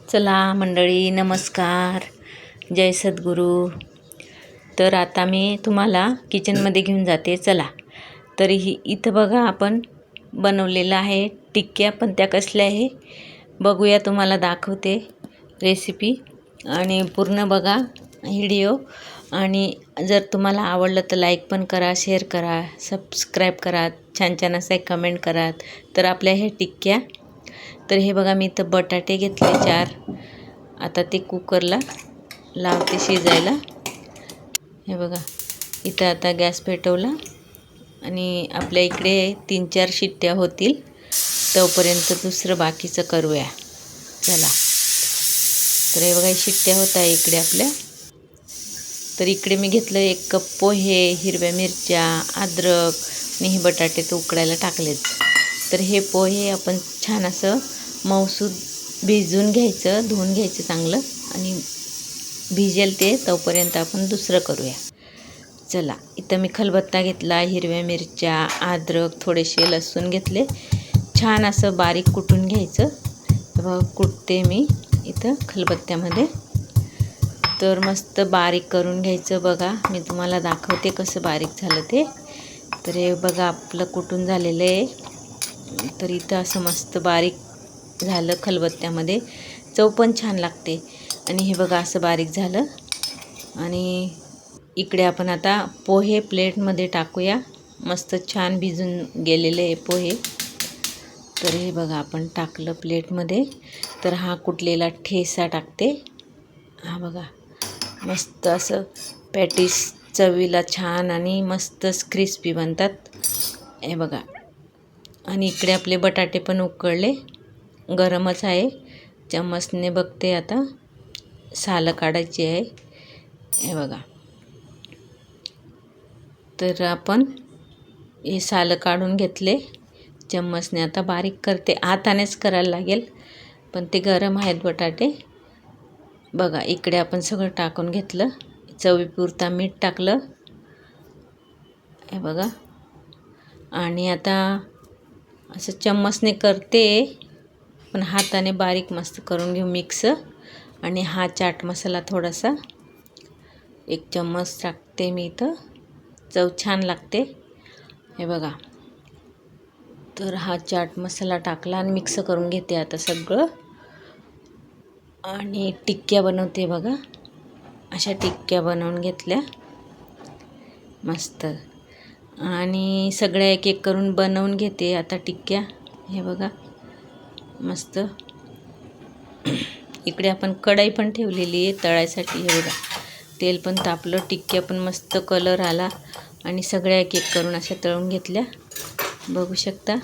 चला मंडळी, नमस्कार, जय सद्गुरू. तर आता मी तुम्हाला किचनमध्ये घेऊन जाते. चला. तर इथं बघा, आपण बनवलेलं आहे टिक्क्या. पण त्या कसल्या आहे बघूया, तुम्हाला दाखवते रेसिपी. आणि पूर्ण बघा व्हिडिओ. आणि जर तुम्हाला आवडलं तर लाईक पण करा, शेअर करा, सबस्क्राईब करा, छान छान असं एक कमेंट करा. तर आपल्या ह्या टिक्क्या, तर हे बघा, मी इथं बटाटे घेतले 4. आता ते कुकरला लावते शिजायला. हे बघा, इथं आता गॅस पेटवला आणि आपल्या इकडे 3-4 शिट्ट्या होतील, तोपर्यंत दुसरं बाकीचं करूया. चला. तर हे बघा, शिट्ट्या होत आहे इकडे आपल्या. तर इकडे मी घेतलं 1 कप पोहे, हिरव्या मिरच्या, अद्रक आणि हे बटाटे तर उकडायला टाकलेत. तर हे पोहे आपण छान असं मऊसूद भिजवून घ्यायचं, धुवून घ्यायचं चांगलं. आणि भिजेल ते तोपर्यंत आपण दुसरं करूया. चला. इथं मी खलबत्ता घेतला, हिरव्या मिरच्या, अद्रक, थोडेसे लसूण घेतले. छान असं बारीक कुटून घ्यायचं. बघा, कुटते मी इथं खलबत्त्यामध्ये. तर मस्त बारीक करून घ्यायचं. बघा, मी तुम्हाला दाखवते कसं बारीक झालं ते. तर हे बघा, आपलं कुटून झालेलं आहे. तर इथं असं मस्त बारीक झालं खलबत्त्यामध्ये. चव पण छान लागते. आणि हे बघा, असं बारीक झालं. आणि इकडे आपण आता पोहे प्लेटमध्ये टाकूया. मस्त छान भिजून गेलेले आहे पोहे. तर हे बघा, आपण टाकलं प्लेटमध्ये. तर हा कुटलेला ठेसा टाकते. हा बघा, मस्त असं पॅटीस चवीला छान आणि मस्तच क्रिस्पी बनतात. हे बघा. आणि इकडे आपले बटाटे पण उकळले, गरमच आहे. चम्मचने बघते आता, सालं काढायची आहे. हे बघा. तर आपण हे सालं काढून घेतले चम्मचने. आता बारीक करते. हातानेच करायला लागेल, पण ते गरम आहेत बटाटे. बघा, इकडे आपण सगळं टाकून घेतलं. चवीपुरता मीठ टाकलं. हे बघा. आणि आता असं चम्मचने करते, पण हाताने बारीक मस्त करून घेऊ मिक्स. आणि हा चाट मसाला थोडासा 1 चम्मच टाकते मी इथं. चव छान लागते. हे बघा. तर हा चाट मसाला टाकला आणि मिक्स करून घेते आता सगळं. आणि टिक्क्या बनवते बघा. अशा टिक्क्या बनवून घेतल्या मस्त. आणि सगळ्या एक एक करून बनवून घेते आता टिक्क्या. हे बघा, मस्त. इकडे आपण कढई पण ठेवलेली आहे तळायसाठी. हे बघा, तेल पण तापलं. टिक्क्या पण मस्त कलर आला. आणि सगळ्या एक एक करून अशा तळून घेतल्या. बघू शकता.